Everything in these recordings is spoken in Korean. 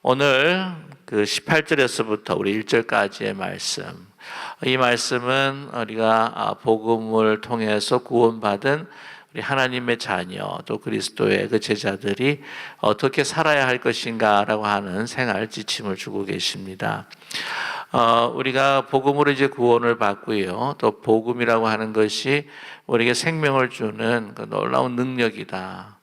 오늘 그 18절에서부터 우리 1절까지의 말씀, 이 말씀은 우리가 복음을 통해서 구원받은 우리 하나님의 자녀 또 그리스도의 그 제자들이 어떻게 살아야 할 것인가라고 하는 생활 지침을 주고 계십니다. 우리가 복음으로 이제 구원을 받고요. 또 복음이라고 하는 것이 우리에게 생명을 주는 그 놀라운 능력이다.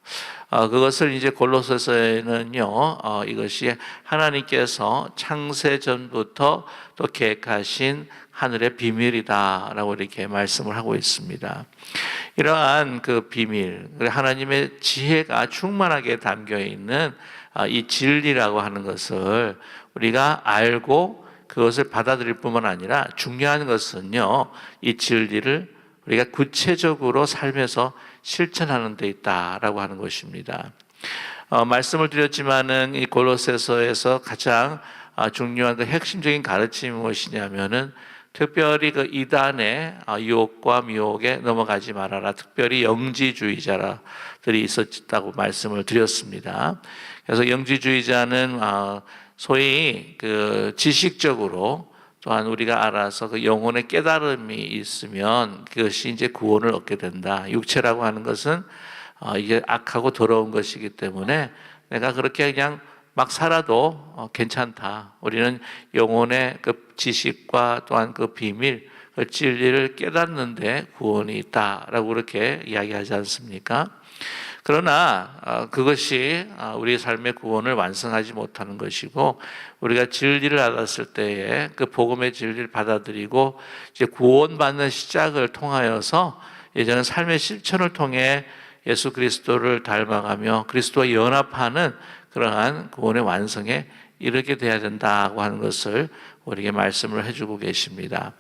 그것을 이제 골로새서에는요, 이것이 하나님께서 창세 전부터 또 계획하신 하늘의 비밀이다라고 이렇게 말씀을 하고 있습니다. 이러한 그 비밀, 하나님의 지혜가 충만하게 담겨 있는 이 진리라고 하는 것을 우리가 알고 그것을 받아들일 뿐만 아니라 중요한 것은요, 이 진리를 우리가 구체적으로 삶에서 실천하는 데 있다라고 하는 것입니다. 말씀을 드렸지만은 이 골로새서에서 가장 중요한 그 핵심적인 가르침이 무엇이냐면은 특별히 그 이단의 유혹과 미혹에 넘어가지 말아라. 특별히 영지주의자들이 있었다고 말씀을 드렸습니다. 그래서 영지주의자는 소위 그 지식적으로 또한 우리가 알아서 그 영혼의 깨달음이 있으면 그것이 이제 구원을 얻게 된다. 육체라고 하는 것은 이게 악하고 더러운 것이기 때문에 내가 그렇게 그냥 막 살아도 괜찮다. 우리는 영혼의 그 지식과 또한 그 비밀, 그 진리를 깨닫는데 구원이 있다라고 그렇게 이야기하지 않습니까? 그러나 그것이 우리 삶의 구원을 완성하지 못하는 것이고, 우리가 진리를 알았을 때에 그 복음의 진리를 받아들이고 이제 구원받는 시작을 통하여서 이제는 삶의 실천을 통해 예수 그리스도를 닮아가며 그리스도와 연합하는 그러한 구원의 완성에 이르게 돼야 된다고 하는 것을 우리에게 말씀을 해주고 계십니다.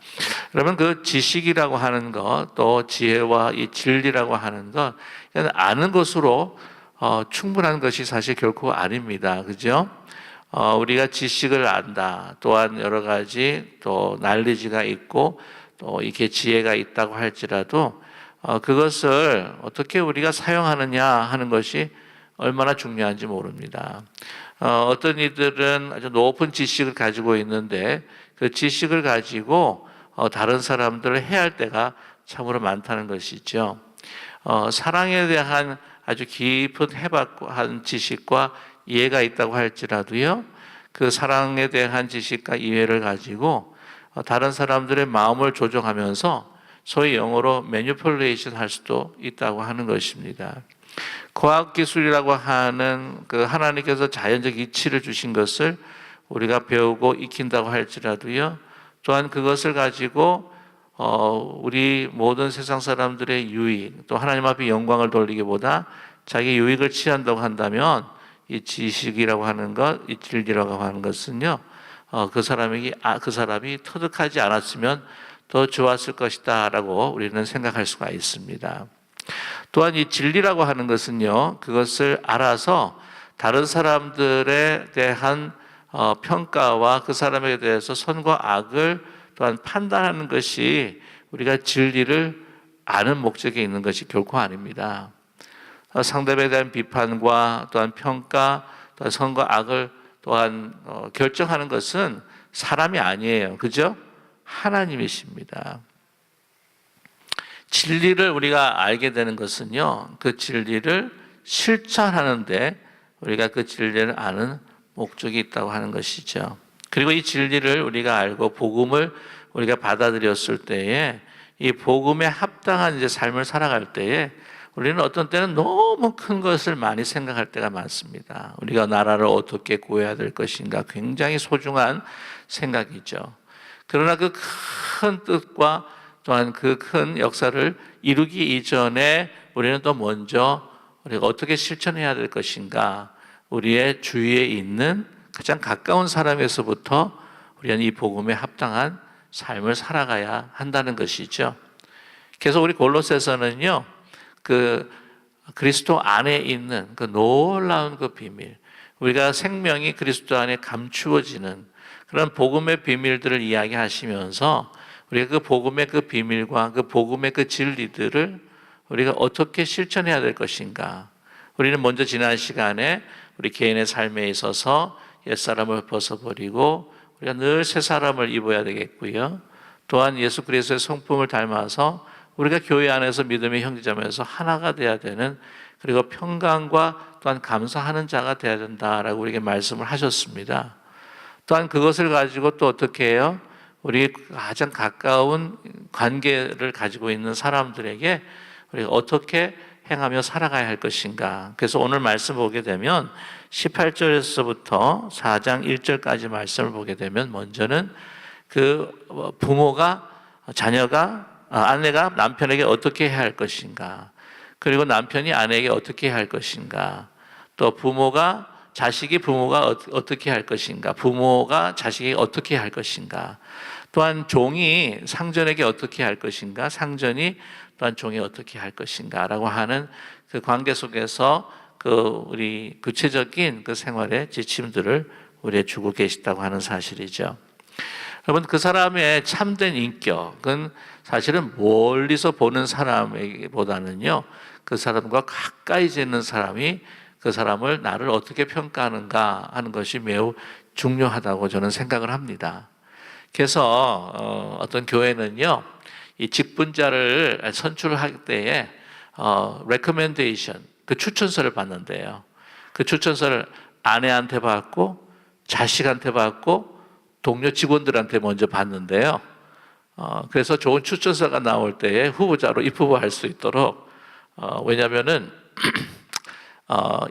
그러면 그 지식이라고 하는 것, 또 지혜와 이 진리라고 하는 것, 아는 것으로 충분한 것이 사실 결코 아닙니다. 그죠? 우리가 지식을 안다, 또한 여러 가지 또 날리지가 있고 또 이렇게 지혜가 있다고 할지라도 그것을 어떻게 우리가 사용하느냐 하는 것이 얼마나 중요한지 모릅니다. 어떤 이들은 아주 높은 지식을 가지고 있는데 그 지식을 가지고 다른 사람들을 해할 때가 참으로 많다는 것이죠. 사랑에 대한 아주 깊은 해박한 지식과 이해가 있다고 할지라도요, 그 사랑에 대한 지식과 이해를 가지고 다른 사람들의 마음을 조종하면서 소위 영어로 매니플레이션 할 수도 있다고 하는 것입니다. 과학기술이라고 하는 그 하나님께서 자연적 이치를 주신 것을 우리가 배우고 익힌다고 할지라도요, 또한 그것을 가지고 우리 모든 세상 사람들의 유익, 또 하나님 앞에 영광을 돌리기보다 자기 유익을 취한다고 한다면 이 지식이라고 하는 것, 이 진리라고 하는 것은요, 그 사람이 터득하지 않았으면 더 좋았을 것이다라고 우리는 생각할 수가 있습니다. 또한 이 진리라고 하는 것은요, 그것을 알아서 다른 사람들에 대한 평가와 그 사람에 대해서 선과 악을 또한 판단하는 것이 우리가 진리를 아는 목적에 있는 것이 결코 아닙니다. 상대방에 대한 비판과 또한 평가, 또한 선과 악을 또한 결정하는 것은 사람이 아니에요. 그죠? 하나님이십니다. 진리를 우리가 알게 되는 것은요, 그 진리를 실천하는데 우리가 그 진리를 아는 목적이 있다고 하는 것이죠. 그리고 이 진리를 우리가 알고 복음을 우리가 받아들였을 때에 이 복음에 합당한 이제 삶을 살아갈 때에 우리는 어떤 때는 너무 큰 것을 많이 생각할 때가 많습니다. 우리가 나라를 어떻게 구해야 될 것인가, 굉장히 소중한 생각이죠. 그러나 그 큰 뜻과 또한 그 큰 역사를 이루기 이전에 우리는 또 먼저 우리가 어떻게 실천해야 될 것인가, 우리의 주위에 있는 가장 가까운 사람에서부터 우리는 이 복음에 합당한 삶을 살아가야 한다는 것이죠. 그래서 우리 골로새서는요, 그 그리스도 안에 있는 그 놀라운 그 비밀, 우리가 생명이 그리스도 안에 감추어지는 그런 복음의 비밀들을 이야기하시면서 우리가 그 복음의 그 비밀과 그 복음의 그 진리들을 우리가 어떻게 실천해야 될 것인가. 우리는 먼저 지난 시간에 우리 개인의 삶에 있어서 옛사람을 벗어버리고 우리가 늘 새 사람을 입어야 되겠고요. 또한 예수 그리스도의 성품을 닮아서 우리가 교회 안에서 믿음의 형제자매에서 하나가 돼야 되는, 그리고 평강과 또한 감사하는 자가 돼야 된다라고 우리에게 말씀을 하셨습니다. 또한 그것을 가지고 또 어떻게 해요? 우리 가장 가까운 관계를 가지고 있는 사람들에게 우리가 어떻게 행하며 살아가야 할 것인가. 그래서 오늘 말씀 보게 되면 18절에서부터 4장 1절까지 말씀을 보게 되면, 먼저는 그 부모가 아내가 남편에게 어떻게 해야 할 것인가, 그리고 남편이 아내에게 어떻게 해야 할 것인가, 또 자식이 부모가 어떻게 할 것인가, 부모가 자식에게 어떻게 할 것인가, 또한 종이 상전에게 어떻게 할 것인가, 상전이 또한 종이 어떻게 할 것인가라고 하는 그 관계 속에서 우리 구체적인 그 생활의 지침들을 우리에 주고 계시다고 하는 사실이죠. 여러분, 그 사람의 참된 인격은 사실은 멀리서 보는 사람보다는요, 그 사람과 가까이 지는 사람이 그 사람을, 나를 어떻게 평가하는가 하는 것이 매우 중요하다고 저는 생각을 합니다. 그래서 어떤 교회는요, 이 직분자를 선출할 때에 recommendation, 그 추천서를 받는데요. 그 추천서를 아내한테 받고, 자식한테 받고, 동료 직원들한테 먼저 받는데요. 그래서 좋은 추천서가 나올 때에 후보자로 입후보할 수 있도록, 왜냐하면은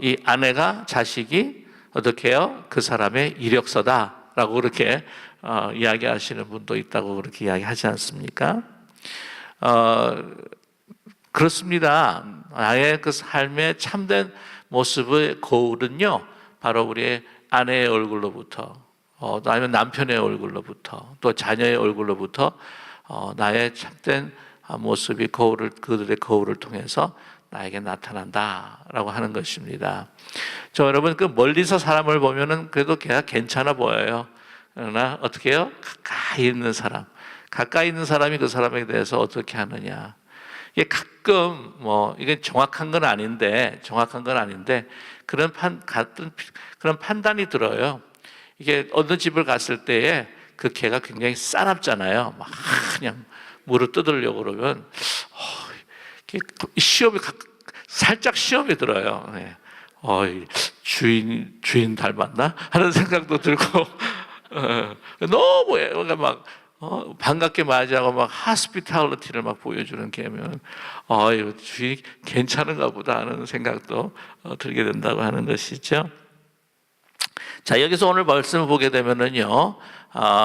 이 아내가, 자식이 어떻게 해요? 그 사람의 이력서다라고 그렇게 이야기하시는 분도 있다고 그렇게 이야기하지 않습니까? 그렇습니다. 나의 그 삶의 참된 모습의 거울은요, 바로 우리의 아내의 얼굴로부터, 또 아니면 남편의 얼굴로부터, 또 자녀의 얼굴로부터 나의 참된 모습이 그들의 거울을 통해서 나에게 나타난다라고 하는 것입니다. 여러분, 그 멀리서 사람을 보면은 그래도 걔가 괜찮아 보여요. 그러나 어떻게 해요? 가까이 있는 사람이 그 사람에 대해서 어떻게 하느냐. 이게 가끔 이게 정확한 건 아닌데 그런 판단이 들어요. 이게 어느 집을 갔을 때에 그 개가 굉장히 싸납잖아요. 막 그냥 물을 뜯으려고 그러면 살짝 시험이 들어요. 네. 주인 닮았나 하는 생각도 들고 너무 그러니까 막 반갑게 맞이하고 막 하스피탈리티를 막 보여주는 개면 이거 주인이 괜찮은가 보다 하는 생각도 들게 된다고 하는 것이죠. 자, 여기서 오늘 말씀을 보게 되면은요,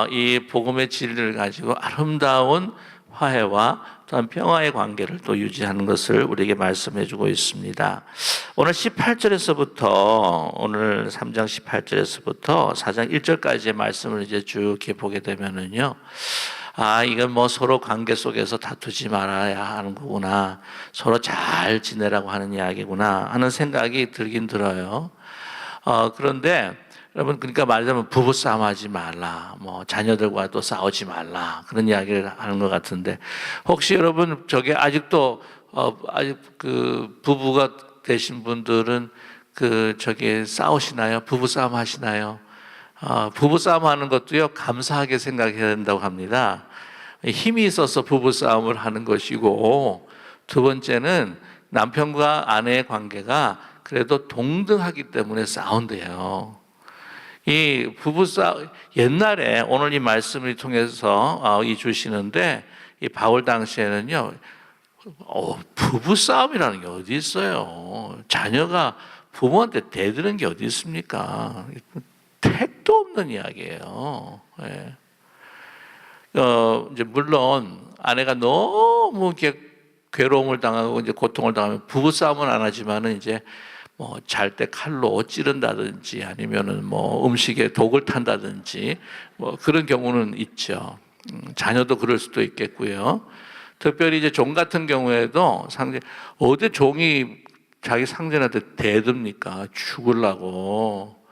이 복음의 진리를 가지고 아름다운 화해와 또한 평화의 관계를 또 유지하는 것을 우리에게 말씀해 주고 있습니다. 오늘 18절에서부터, 오늘 3장 18절에서부터 4장 1절까지의 말씀을 이제 쭉 이렇게 보게 되면은요, 이건 서로 관계 속에서 다투지 말아야 하는 거구나, 서로 잘 지내라고 하는 이야기구나 하는 생각이 들긴 들어요. 그런데 여러분, 그러니까 말하자면 부부싸움 하지 말라, 자녀들과도 싸우지 말라, 그런 이야기를 하는 것 같은데, 혹시 여러분 아직도 아직 그 부부가 되신 분들은 싸우시나요? 부부싸움 하시나요? 부부싸움 하는 것도요, 감사하게 생각해야 된다고 합니다. 힘이 있어서 부부싸움을 하는 것이고, 두 번째는 남편과 아내의 관계가 그래도 동등하기 때문에 싸운대요. 이 부부싸움, 옛날에 오늘 이 말씀을 통해서 주시는데, 이 바울 당시에는요, 부부싸움이라는 게 어디 있어요? 자녀가 부모한테 대드는 게 어디 있습니까? 택도 없는 이야기예요. 예. 이제 물론 아내가 너무 이렇게 괴로움을 당하고 이제 고통을 당하면 부부싸움은 안 하지만은 이제 잘 때 칼로 찌른다든지 아니면은 음식에 독을 탄다든지 그런 경우는 있죠. 자녀도 그럴 수도 있겠고요. 특별히 이제 종 같은 경우에도 어디 종이 자기 상전한테 대듭니까? 죽으려고.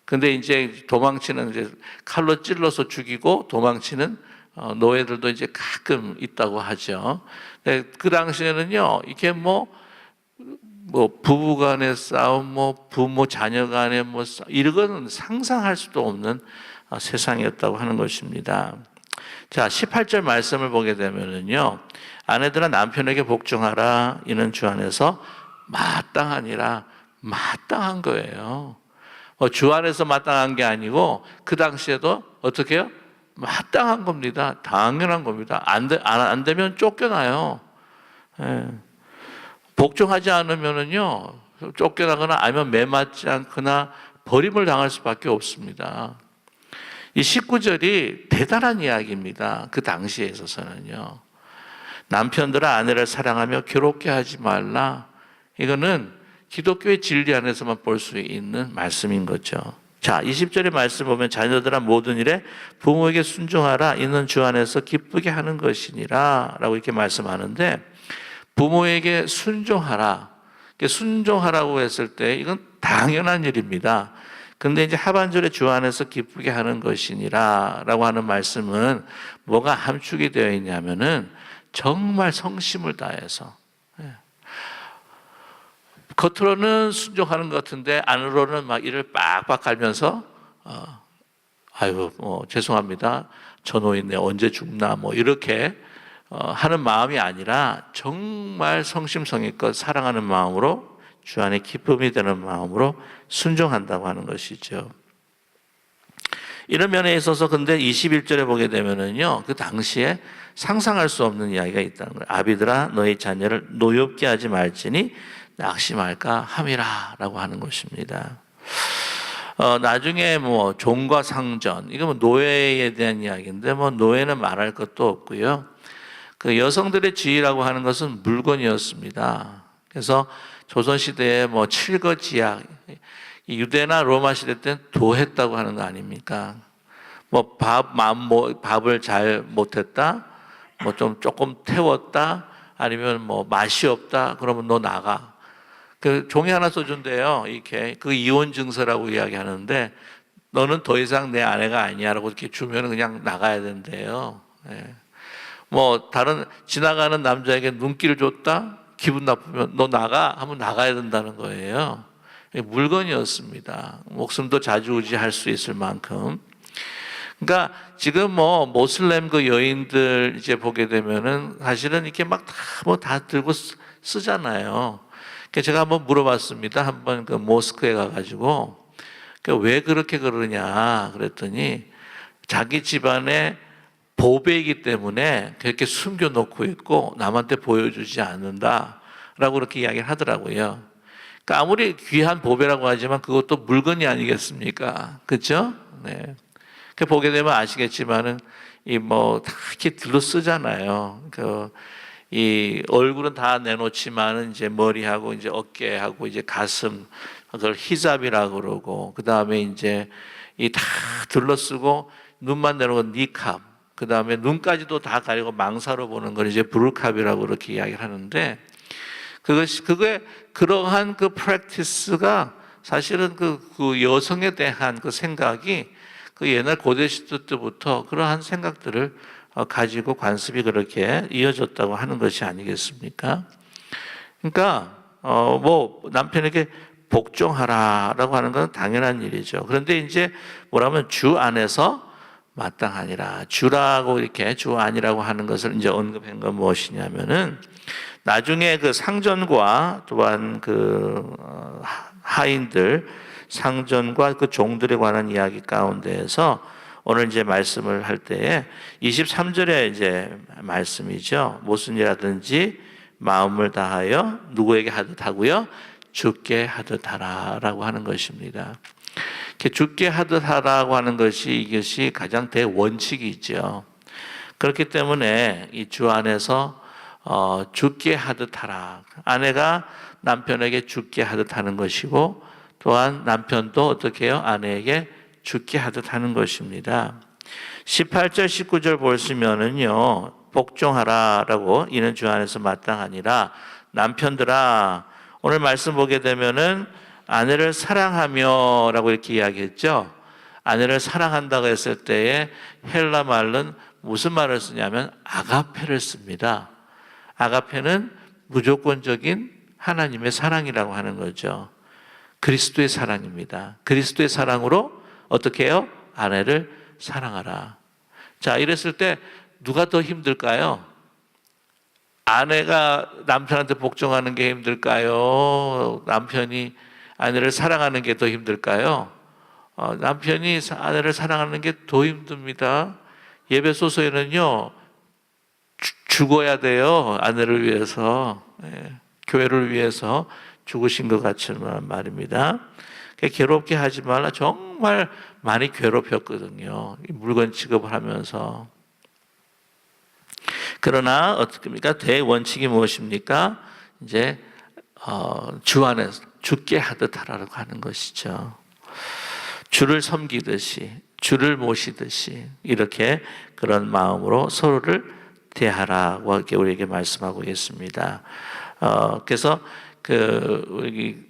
근데 이제 도망치는, 이제 칼로 찔러서 죽이고 도망치는 노예들도 이제 가끔 있다고 하죠. 그 당시에는요, 이게 뭐 부부간의 싸움, 뭐 부모 자녀간의 뭐 이런 건 상상할 수도 없는 세상이었다고 하는 것입니다. 자, 18절 말씀을 보게 되면은요, 아내들아 남편에게 복종하라. 이는 주 안에서 마땅하니라. 마땅한 거예요. 주 안에서 마땅한 게 아니고 그 당시에도 어떻게 해요? 마땅한 겁니다. 당연한 겁니다. 안 되면 쫓겨나요. 예. 복종하지 않으면은요, 쫓겨나거나 아니면 매맞지 않거나 버림을 당할 수밖에 없습니다. 이 19절이 대단한 이야기입니다. 그 당시에 있어서는요. 남편들아 아내를 사랑하며 괴롭게 하지 말라. 이거는 기독교의 진리 안에서만 볼 수 있는 말씀인 거죠. 자, 20절의 말씀 보면 자녀들아 모든 일에 부모에게 순종하라. 이는 주 안에서 기쁘게 하는 것이니라. 라고 이렇게 말씀하는데, 부모에게 순종하라. 순종하라고 했을 때 이건 당연한 일입니다. 근데 이제 하반절에 주 안에서 기쁘게 하는 것이니라 라고 하는 말씀은 뭐가 함축이 되어 있냐면은 정말 성심을 다해서, 겉으로는 순종하는 것 같은데 안으로는 막 이를 빡빡 갈면서 아유 뭐 죄송합니다. 저 노인네 언제 죽나 뭐 이렇게 하는 마음이 아니라 정말 성심성의껏 사랑하는 마음으로 주 안에 기쁨이 되는 마음으로 순종한다고 하는 것이죠. 이런 면에 있어서 근데 21절에 보게 되면은요, 그 당시에 상상할 수 없는 이야기가 있다는 거예요. 아비들아 너희 자녀를 노엽게 하지 말지니 낙심할까 함이라 라고 하는 것입니다. 나중에 뭐 종과 상전, 이거 뭐 노예에 대한 이야기인데 뭐 노예는 말할 것도 없고요. 그 여성들의 지위라고 하는 것은 물건이었습니다. 그래서 조선시대에 뭐 칠거지약, 유대나 로마 시대 때는 도했다고 하는 거 아닙니까? 뭐 밥을 잘 못했다, 뭐 좀 조금 태웠다, 아니면 뭐 맛이 없다, 그러면 너 나가. 그 종이 하나 써준대요. 이렇게 그 이혼 증서라고 이야기하는데 너는 더 이상 내 아내가 아니야라고 이렇게 주면 그냥 나가야 된대요. 예. 뭐 다른 지나가는 남자에게 눈길을 줬다, 기분 나쁘면 너 나가 하면 나가야 된다는 거예요. 물건이었습니다. 목숨도 좌지우지할 수 있을 만큼. 그러니까 지금 뭐 모슬렘 그 여인들 이제 보게 되면은 사실은 이렇게 막 다 들고 쓰잖아요. 그래서 제가 한번 물어봤습니다. 한번 그 모스크에 가가지고 왜 그렇게 그러냐 그랬더니 자기 집안에 보배이기 때문에 그렇게 숨겨놓고 있고 남한테 보여주지 않는다라고 그렇게 이야기를 하더라고요. 그러니까 아무리 귀한 보배라고 하지만 그것도 물건이 아니겠습니까? 그렇죠? 네. 그 보게 되면 아시겠지만은 이 뭐 다 이렇게 들러 쓰잖아요. 이 얼굴은 다 내놓지만은 이제 머리하고 이제 어깨하고 이제 가슴 그걸 히잡이라고 그러고 그 다음에 이제 이 다 둘러쓰고 눈만 내놓고 니캅 그 다음에 눈까지도 다 가리고 망사로 보는 걸 이제 브루캅이라고 그렇게 이야기를 하는데 그게 그러한 그 프랙티스가 사실은 그 여성에 대한 그 생각이 그 옛날 고대 시대 때부터 그러한 생각들을 가지고 관습이 그렇게 이어졌다고 하는 것이 아니겠습니까? 그러니까 뭐 남편에게 복종하라라고 하는 건 당연한 일이죠. 그런데 이제 뭐라면 주 안에서 마땅하니라. 주라고 이렇게 주 안이라고 하는 것을 이제 언급한 건 무엇이냐면은 나중에 그 상전과 또한 그 하인들 상전과 그 종들에 관한 이야기 가운데에서 오늘 이제 말씀을 할 때에 23절에 이제 말씀이죠. 무슨 일 하든지 마음을 다하여 누구에게 하듯 하고요. 주께 하듯 하라라고 하는 것입니다. 주께 하듯 하라고 하는 것이 이것이 가장 대원칙이죠. 그렇기 때문에 이 주 안에서 주께 하듯 하라. 아내가 남편에게 주께 하듯 하는 것이고 또한 남편도 어떻게 해요? 아내에게 주께 하듯 하는 것입니다. 18절 19절 보시면은요. 복종하라라고 이는 주 안에서 마땅하니라. 남편들아 오늘 말씀 보게 되면은 아내를 사랑하며라고 이렇게 이야기했죠. 아내를 사랑한다고 했을 때에 헬라 말은 무슨 말을 쓰냐면 아가페를 씁니다. 아가페는 무조건적인 하나님의 사랑이라고 하는 거죠. 그리스도의 사랑입니다. 그리스도의 사랑으로 어떻게 해요? 아내를 사랑하라. 자, 이랬을 때 누가 더 힘들까요? 아내가 남편한테 복종하는 게 힘들까요? 남편이 아내를 사랑하는 게 더 힘들까요? 남편이 아내를 사랑하는 게 더 힘듭니다. 예배소서에는요, 죽어야 돼요. 아내를 위해서. 교회를 위해서 죽으신 것 같지만 말입니다. 괴롭게 하지 말라. 정말 많이 괴롭혔거든요. 물건 취급을 하면서. 그러나 어떻습니까? 대원칙이 무엇입니까? 이제 주 안에서 주께 하듯 하라고 하는 것이죠. 주를 섬기듯이, 주를 모시듯이 이렇게 그런 마음으로 서로를 대하라고 우리에게 말씀하고 있습니다. 그래서 우리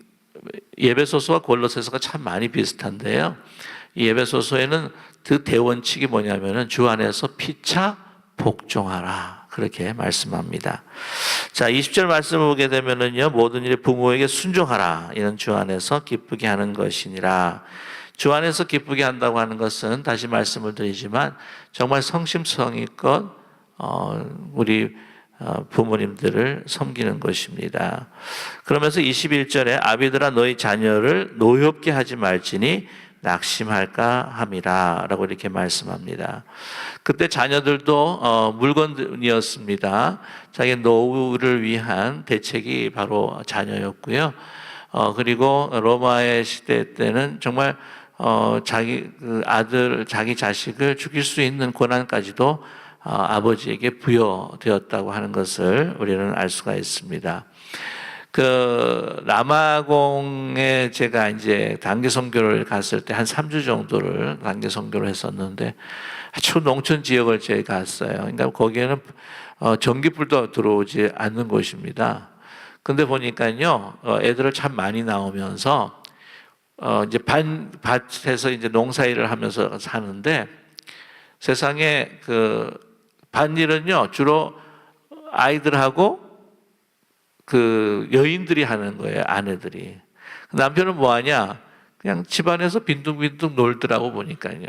예배소서와 골로새서가 참 많이 비슷한데요. 이 예배소서에는 그 대원칙이 뭐냐면은 주 안에서 피차 복종하라. 그렇게 말씀합니다. 자, 20절 말씀을 보게 되면은요, 모든 일에 부모에게 순종하라. 이는 주 안에서 기쁘게 하는 것이니라. 주 안에서 기쁘게 한다고 하는 것은 다시 말씀을 드리지만 정말 성심성의껏 우리 부모님들을 섬기는 것입니다. 그러면서 21절에 아비들아 너희 자녀를 노엽게 하지 말지니 낙심할까 함이라 라고 이렇게 말씀합니다. 그때 자녀들도 물건이었습니다. 자기 노후를 위한 대책이 바로 자녀였고요. 그리고 로마의 시대 때는 정말 자기 아들, 자기 자식을 죽일 수 있는 권한까지도 아버지에게 부여되었다고 하는 것을 우리는 알 수가 있습니다. 남아공에 제가 이제 단기 선교를 갔을 때 한 3주 정도를 단기 선교를 했었는데 아주 농촌 지역을 제가 갔어요. 그러니까 거기에는 전기불도 들어오지 않는 곳입니다. 근데 보니까요, 애들을 참 많이 나오면서 이제 밭에서 이제 농사일을 하면서 사는데 세상에 밭일은요 주로 아이들하고 여인들이 하는 거예요. 아내들이. 남편은 뭐 하냐? 그냥 집안에서 빈둥빈둥 놀더라고 보니까요.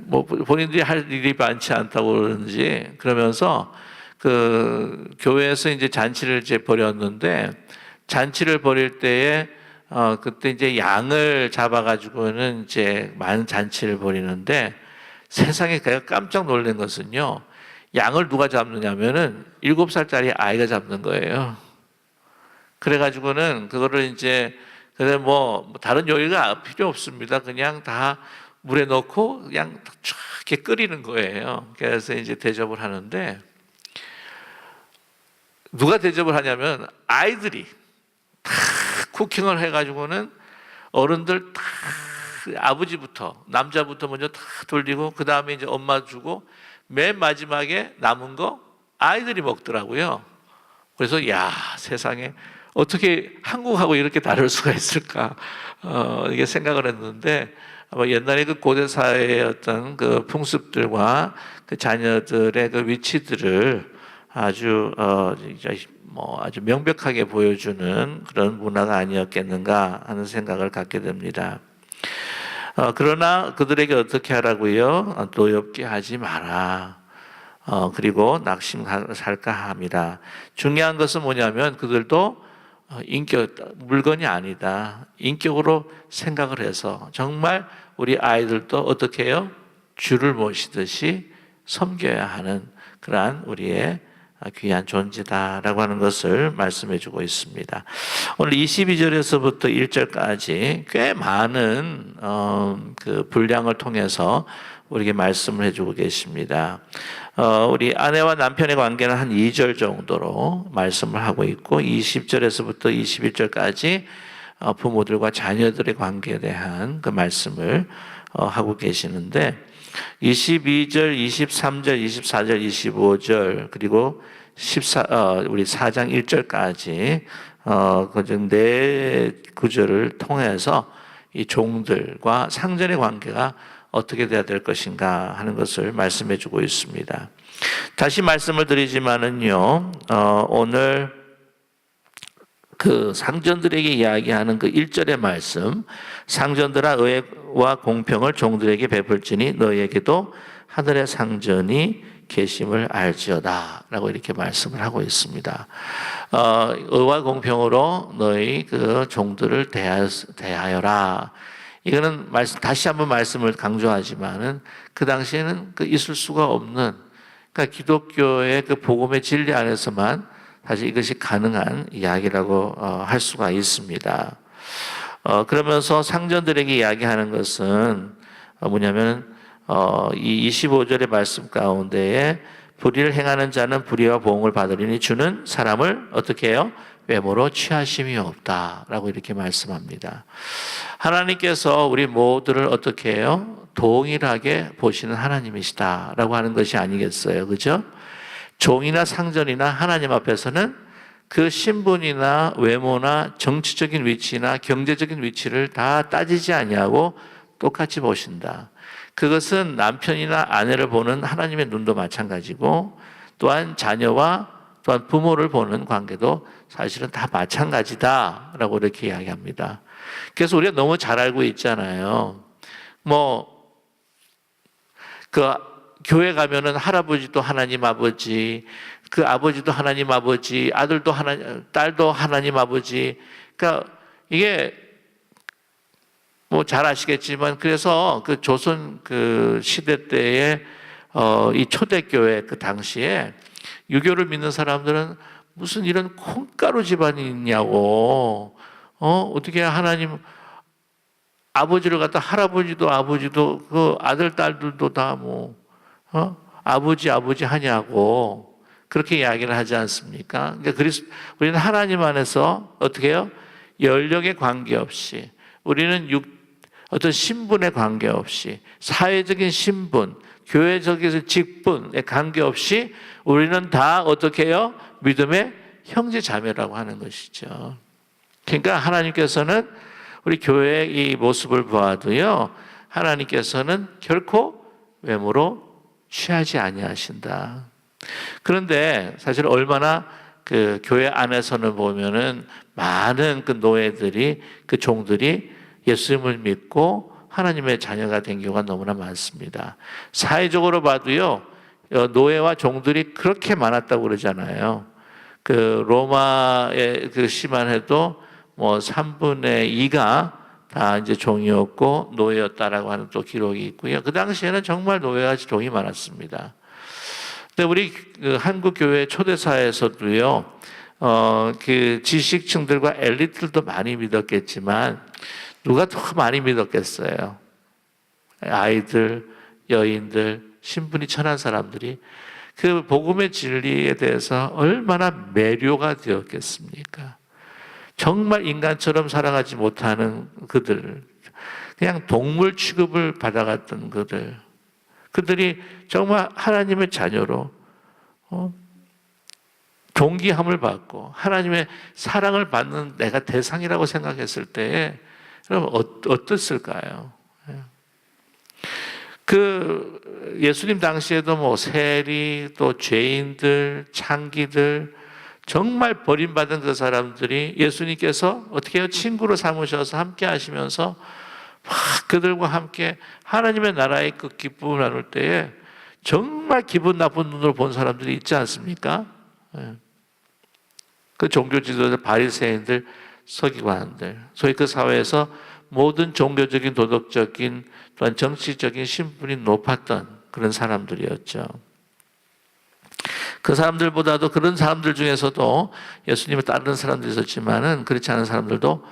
뭐 본인들이 할 일이 많지 않다고 그러는지 그러면서 교회에서 이제 잔치를 이제 벌였는데 잔치를 벌일 때에 그때 이제 양을 잡아가지고는 이제 많은 잔치를 벌이는데 세상에 제가 깜짝 놀란 것은요. 양을 누가 잡느냐면은 7살짜리 아이가 잡는 거예요. 그래가지고는 그거를 이제 뭐 다른 요리가 필요 없습니다. 그냥 다 물에 넣고 그냥 쫙 이렇게 끓이는 거예요. 그래서 이제 대접을 하는데 누가 대접을 하냐면 아이들이 다 쿠킹을 해가지고는 어른들 다 아버지부터 남자부터 먼저 다 돌리고 그 다음에 이제 엄마 주고 맨 마지막에 남은 거 아이들이 먹더라고요. 그래서 야 세상에 어떻게 한국하고 이렇게 다를 수가 있을까 이게 생각을 했는데 아마 옛날에 고대 사회의 어떤 풍습들과 자녀들의 위치들을 아주 아주 명백하게 보여주는 그런 문화가 아니었겠는가 하는 생각을 갖게 됩니다. 그러나 그들에게 어떻게 하라고요? 노엽게 하지 마라. 그리고 낙심살까 함이라. 중요한 것은 뭐냐면 그들도 물건이 아니다. 인격으로 생각을 해서 정말 우리 아이들도 어떻게 해요? 주를 모시듯이 섬겨야 하는 그러한 우리의 귀한 존재다라고 하는 것을 말씀해 주고 있습니다. 오늘 22절에서부터 1절까지 꽤 많은 분량을 통해서 우리에게 말씀을 해주고 계십니다. 우리 아내와 남편의 관계는 한 2절 정도로 말씀을 하고 있고 20절에서부터 21절까지 부모들과 자녀들의 관계에 대한 그 말씀을 하고 계시는데 22절, 23절, 24절, 25절 그리고 우리 4장 1절까지 그중 네 구절을 통해서 이 종들과 상전의 관계가 어떻게 돼야 될 것인가 하는 것을 말씀해 주고 있습니다. 다시 말씀을 드리지만은요, 오늘 그 상전들에게 이야기하는 그 1절의 말씀, 상전들아 의와 공평을 종들에게 베풀지니 너희에게도 하늘의 상전이 계심을 알지어다 라고 이렇게 말씀을 하고 있습니다. 의와 공평으로 너희 그 종들을 대하여라. 이거는 다시 한번 말씀을 강조하지만은 그 당시에는 그 있을 수가 없는, 그러니까 기독교의 그 복음의 진리 안에서만 사실 이것이 가능한 이야기라고 할 수가 있습니다. 그러면서 상전들에게 이야기하는 것은 뭐냐면 이 25절의 말씀 가운데에 불의를 행하는 자는 불의와 보응을 받으리니 주는 사람을 어떻게 해요? 외모로 취하심이 없다라고 이렇게 말씀합니다. 하나님께서 우리 모두를 어떻게 해요? 동일하게 보시는 하나님이시다라고 하는 것이 아니겠어요, 그죠? 종이나 상전이나 하나님 앞에서는 그 신분이나 외모나 정치적인 위치나 경제적인 위치를 다 따지지 아니하고 똑같이 보신다. 그것은 남편이나 아내를 보는 하나님의 눈도 마찬가지고, 또한 자녀와 또한 부모를 보는 관계도 사실은 다 마찬가지다라고 이렇게 이야기합니다. 그래서 우리가 너무 잘 알고 있잖아요. 그 교회 가면은 할아버지도 하나님 아버지, 그 아버지도 하나님 아버지, 아들도 딸도 하나님 아버지. 그러니까 이게 잘 아시겠지만, 그래서 그 조선 그 시대 때에 이 초대교회 그 당시에 유교를 믿는 사람들은 무슨 이런 콩가루 집안이 있냐고, 어떻게 하나님 아버지를 갖다 할아버지도 아버지도 그 아들 딸들도 다 아버지 하냐고 그렇게 이야기를 하지 않습니까? 그러니까 우리는 하나님 안에서 어떻게 해요? 연령에 관계없이, 우리는 어떤 신분에 관계없이, 사회적인 신분, 교회적인 직분에 관계없이 우리는 다 어떻게 해요? 믿음의 형제 자매라고 하는 것이죠. 그러니까 하나님께서는 우리 교회의 이 모습을 보아도요, 하나님께서는 결코 외모로 취하지 아니하신다. 그런데 사실 얼마나 그 교회 안에서는 보면은 많은 그 노예들이, 그 종들이 예수님을 믿고 하나님의 자녀가 된 경우가 너무나 많습니다. 사회적으로 봐도요, 노예와 종들이 그렇게 많았다고 그러잖아요. 그 로마의 그 시만 해도 3분의 2가 다 이제 종이었고 노예였다라고 하는 또 기록이 있고요. 그 당시에는 정말 노예와 종이 많았습니다. 근데 우리 그 한국 교회 초대사에서도요, 그 지식층들과 엘리트들도 많이 믿었겠지만 누가 더 많이 믿었겠어요? 아이들, 여인들, 신분이 천한 사람들이 그 복음의 진리에 대해서 얼마나 매료가 되었겠습니까? 정말 인간처럼 살아가지 못하는 그들, 그냥 동물 취급을 받아갔던 그들이 정말 하나님의 자녀로 존귀함을 받고 하나님의 사랑을 받는 내가 대상이라고 생각했을 때에 그럼 어땠을까요? 그 예수님 당시에도 세리, 또 죄인들, 창기들, 정말 버림받은 그 사람들이 예수님께서 어떻게 해요? 친구로 삼으셔서 함께 하시면서 막 그들과 함께 하나님의 나라의 그 기쁨을 나눌 때에 정말 기분 나쁜 눈으로 본 사람들이 있지 않습니까? 그 종교 지도자들, 바리새인들, 서기관들, 소위 그 사회에서 모든 종교적인, 도덕적인, 또한 정치적인 신분이 높았던 그런 사람들이었죠. 그 사람들보다도, 그런 사람들 중에서도 예수님을 따르는 사람들이 있었지만은 그렇지 않은 사람들도,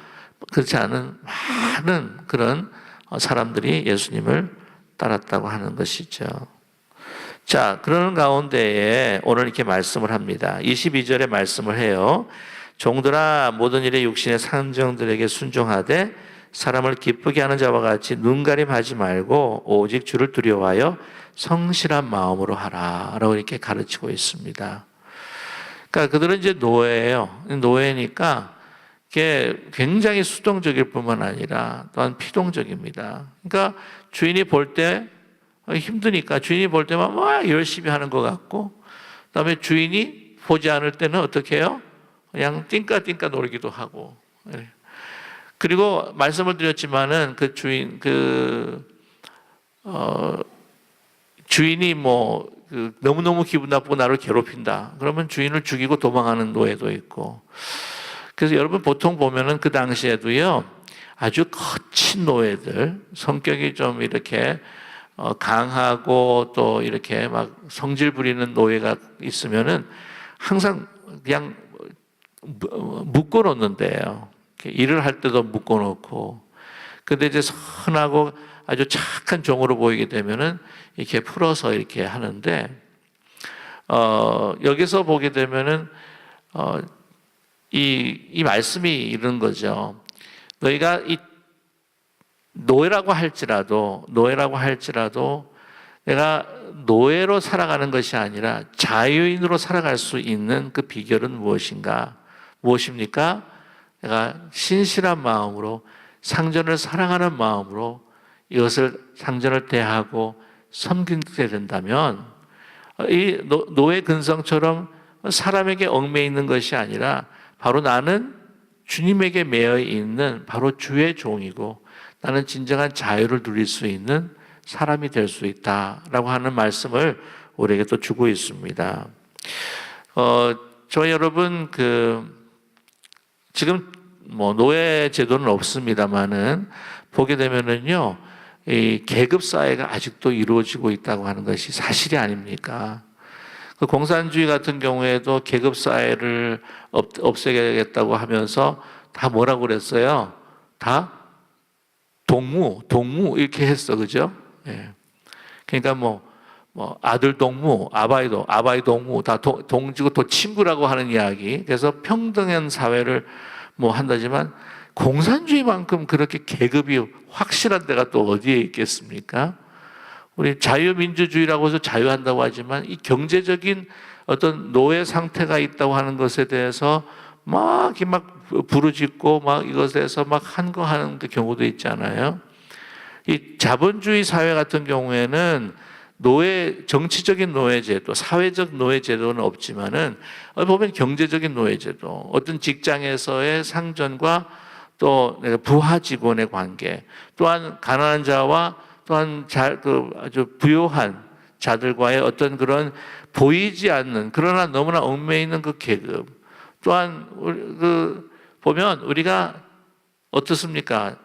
그렇지 않은 많은 그런 사람들이 예수님을 따랐다고 하는 것이죠. 자, 그러는 가운데에 오늘 이렇게 말씀을 합니다. 22절에 말씀을 해요. 종들아 모든 일에 육신의 상정들에게 순종하되 사람을 기쁘게 하는 자와 같이 눈가림하지 말고 오직 주를 두려워하여 성실한 마음으로 하라 라고 이렇게 가르치고 있습니다. 그러니까 그들은 이제 노예예요. 노예니까 이게 굉장히 수동적일 뿐만 아니라 또한 피동적입니다. 그러니까 주인이 볼 때 힘드니까 주인이 볼 때만 막 열심히 하는 것 같고, 그다음에 주인이 보지 않을 때는 어떻게 해요? 그냥 띵까띵까 놀기도 하고. 그리고 말씀을 드렸지만은 그 주인이 너무너무 기분 나쁘고 나를 괴롭힌다. 그러면 주인을 죽이고 도망하는 노예도 있고. 그래서 여러분 보통 보면은 그 당시에도요, 아주 거친 노예들, 성격이 좀 이렇게 강하고 또 이렇게 막 성질 부리는 노예가 있으면은 항상 그냥 묶어 놓는데요. 일을 할 때도 묶어 놓고. 근데 이제 선하고 아주 착한 종으로 보이게 되면은 이렇게 풀어서 이렇게 하는데, 여기서 보게 되면은, 이 말씀이 이런 거죠. 너희가 이 노예라고 할지라도 내가 노예로 살아가는 것이 아니라 자유인으로 살아갈 수 있는 그 비결은 무엇입니까? 내가 신실한 마음으로 상전을 사랑하는 마음으로 이것을 상전을 대하고 섬기게 된다면 이 노예 근성처럼 사람에게 얽매여 있는 것이 아니라 바로 나는 주님에게 매여 있는 바로 주의 종이고 나는 진정한 자유를 누릴 수 있는 사람이 될 수 있다라고 하는 말씀을 우리에게 또 주고 있습니다. 저희 여러분 지금 노예 제도는 없습니다만은 보게 되면은요, 이 계급 사회가 아직도 이루어지고 있다고 하는 것이 사실이 아닙니까? 그 공산주의 같은 경우에도 계급 사회를 없애겠다고 하면서 다 뭐라고 그랬어요? 다 동무 이렇게 했어, 그죠? 예. 그러니까 아들 동무, 아바이 동무 다 동지고 또 친구라고 하는 이야기. 그래서 평등한 사회를 한다지만 공산주의만큼 그렇게 계급이 확실한 데가 또 어디에 있겠습니까? 우리 자유민주주의라고 해서 자유한다고 하지만 이 경제적인 어떤 노예 상태가 있다고 하는 것에 대해서 막 부르짖고 이것에서 한거하는 경우도 있잖아요. 이 자본주의 사회 같은 경우에는 정치적인 노예제도, 사회적 노예제도는 없지만은 보면 경제적인 노예제도, 어떤 직장에서의 상전과 또 부하 직원의 관계, 또한 가난한 자와 또한 아주 부유한 자들과의 어떤 그런 보이지 않는 그러나 너무나 얽매여 있는 그 계급, 또한 보면 우리가 어떻습니까?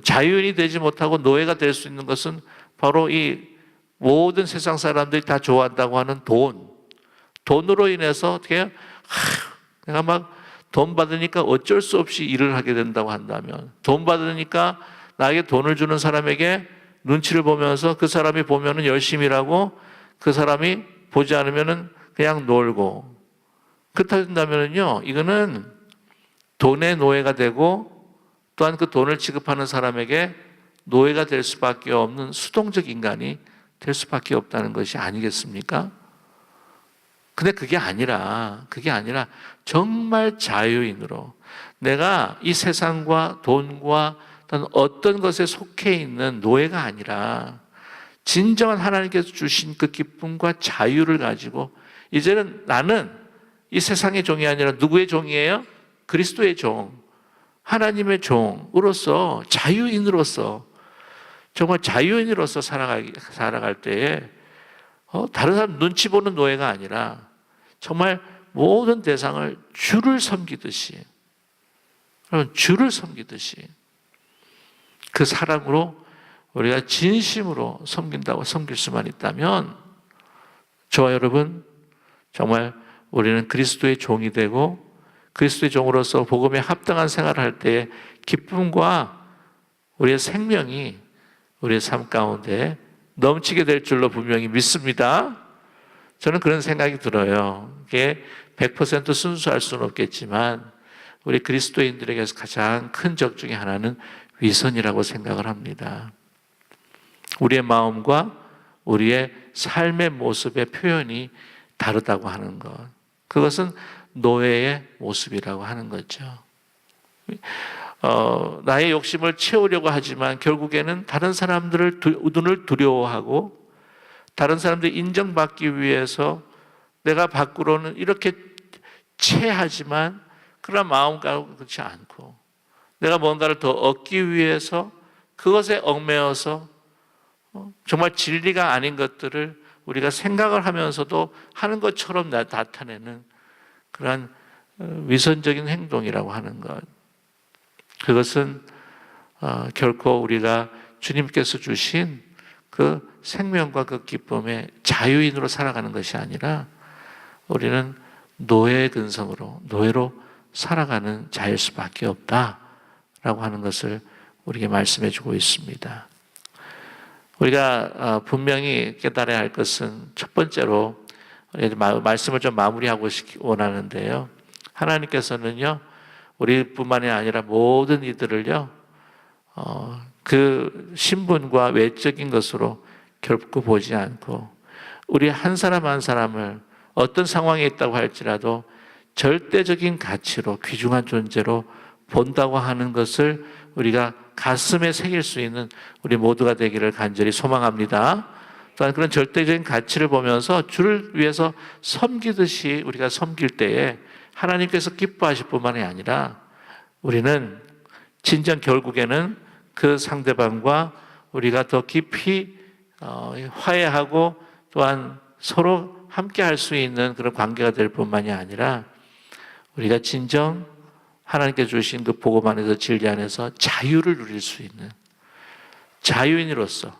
자유인이 되지 못하고 노예가 될 수 있는 것은 바로 이 모든 세상 사람들이 다 좋아한다고 하는 돈으로 인해서 어떻게 내가 돈 받으니까 어쩔 수 없이 일을 하게 된다고 한다면, 돈 받으니까 나에게 돈을 주는 사람에게 눈치를 보면서 그 사람이 보면은 열심히 일하고 그 사람이 보지 않으면은 그냥 놀고, 그렇다 된다면은요, 이거는 돈의 노예가 되고 또한 그 돈을 지급하는 사람에게 노예가 될 수밖에 없는 수동적 인간이 될 수밖에 없다는 것이 아니겠습니까? 근데 그게 아니라 정말 자유인으로 내가 이 세상과 돈과 어떤 것에 속해 있는 노예가 아니라 진정한 하나님께서 주신 그 기쁨과 자유를 가지고 이제는 나는 이 세상의 종이 아니라 누구의 종이에요? 그리스도의 종, 하나님의 종으로서, 자유인으로서, 정말 자유인으로서 살아갈 때에 다른 사람 눈치 보는 노예가 아니라 정말 모든 대상을 주를 섬기듯이 그 사랑으로 우리가 진심으로 섬길 수만 있다면 저와 여러분 정말 우리는 그리스도의 종이 되고 그리스도의 종으로서 복음에 합당한 생활을 할 때의 기쁨과 우리의 생명이 우리의 삶 가운데 넘치게 될 줄로 분명히 믿습니다. 저는 그런 생각이 들어요. 이게 100% 순수할 수는 없겠지만 우리 그리스도인들에게서 가장 큰 적 중에 하나는 위선이라고 생각을 합니다. 우리의 마음과 우리의 삶의 모습의 표현이 다르다고 하는 것. 그것은 노예의 모습이라고 하는 거죠. 나의 욕심을 채우려고 하지만 결국에는 다른 사람들을 눈을 두려워하고 다른 사람들이 인정받기 위해서 내가 밖으로는 이렇게 체하지만 그러나 마음과 그렇지 않고 내가 뭔가를 더 얻기 위해서 그것에 얽매여서 정말 진리가 아닌 것들을 우리가 생각을 하면서도 하는 것처럼 나타내는 그러한 위선적인 행동이라고 하는 것. 그것은 결코 우리가 주님께서 주신 그 생명과 그 기쁨의 자유인으로 살아가는 것이 아니라 우리는 노예의 근성으로, 노예로 살아가는 자일 수밖에 없다라고 하는 것을 우리에게 말씀해 주고 있습니다. 우리가 분명히 깨달아야 할 것은 첫 번째로 말씀을 좀 마무리하고 원하는데요. 하나님께서는요, 우리뿐만이 아니라 모든 이들을요, 그 신분과 외적인 것으로 결코 보지 않고 우리 한 사람 한 사람을 어떤 상황에 있다고 할지라도 절대적인 가치로 귀중한 존재로 본다고 하는 것을 우리가 가슴에 새길 수 있는 우리 모두가 되기를 간절히 소망합니다. 또한 그런 절대적인 가치를 보면서 주를 위해서 섬기듯이 우리가 섬길 때에 하나님께서 기뻐하실 뿐만이 아니라 우리는 진정 결국에는 그 상대방과 우리가 더 깊이 화해하고 또한 서로 함께 할 수 있는 그런 관계가 될 뿐만이 아니라 우리가 진정 하나님께 주신 그 복음 안에서 진리 안에서 자유를 누릴 수 있는 자유인으로서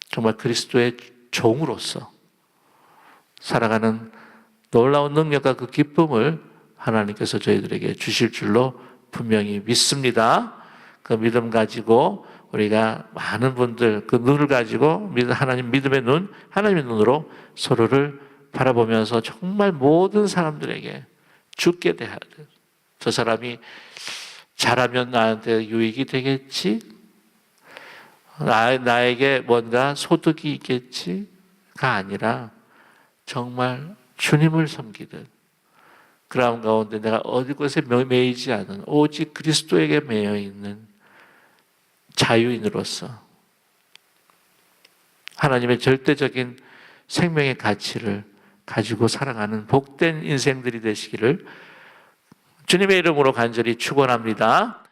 정말 그리스도의 종으로서 살아가는 놀라운 능력과 그 기쁨을 하나님께서 저희들에게 주실 줄로 분명히 믿습니다. 그 믿음 가지고 우리가 많은 분들 그 눈을 가지고 하나님 믿음의 눈, 하나님의 눈으로 서로를 바라보면서 정말 모든 사람들에게 죽게 대하여 저 사람이 잘하면 나한테 유익이 되겠지? 나에게 뭔가 소득이 있겠지가 아니라 정말 주님을 섬기듯 그런 가운데 내가 어디 곳에 매이지 않은 오직 그리스도에게 매여 있는 자유인으로서 하나님의 절대적인 생명의 가치를 가지고 살아가는 복된 인생들이 되시기를 주님의 이름으로 간절히 축원합니다.